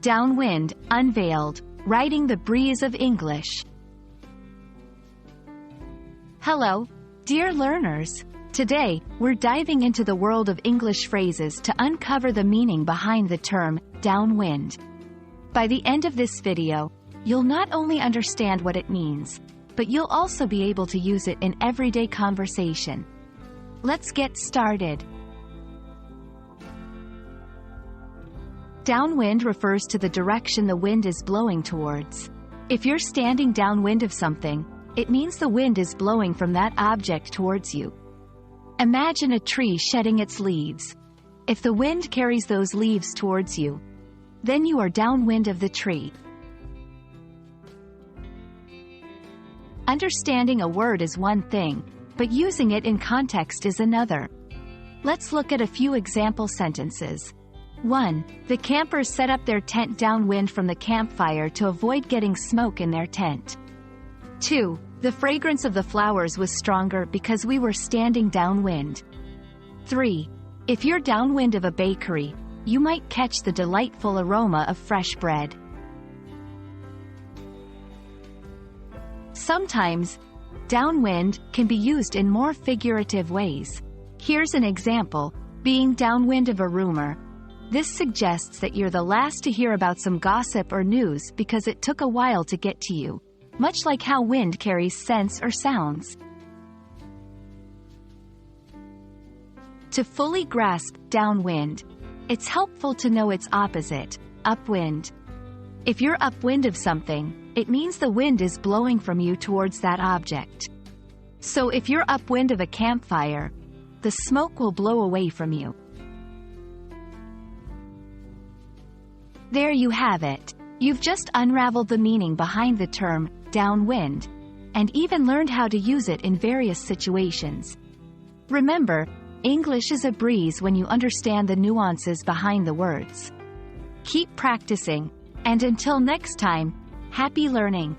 Downwind, Unveiled, Riding the Breeze of English. Hello, dear learners. Today, we're diving into the world of English phrases to uncover the meaning behind the term, downwind. By the end of this video, you'll not only understand what it means, but you'll also be able to use it in everyday conversation. Let's get started. Downwind refers to the direction the wind is blowing towards. If you're standing downwind of something, it means the wind is blowing from that object towards you. Imagine a tree shedding its leaves. If the wind carries those leaves towards you, then you are downwind of the tree. Understanding a word is one thing, but using it in context is another. Let's look at a few example sentences. 1. The campers set up their tent downwind from the campfire to avoid getting smoke in their tent. 2. The fragrance of the flowers was stronger because we were standing downwind. 3. If you're downwind of a bakery, you might catch the delightful aroma of fresh bread. Sometimes, downwind can be used in more figurative ways. Here's an example: being downwind of a rumor. This suggests that you're the last to hear about some gossip or news because it took a while to get to you, much like how wind carries scents or sounds. To fully grasp downwind, it's helpful to know its opposite, upwind. If you're upwind of something, it means the wind is blowing from you towards that object. So if you're upwind of a campfire, the smoke will blow away from you. There you have it. You've just unraveled the meaning behind the term, downwind, and even learned how to use it in various situations. Remember, English is a breeze when you understand the nuances behind the words. Keep practicing, and until next time, happy learning!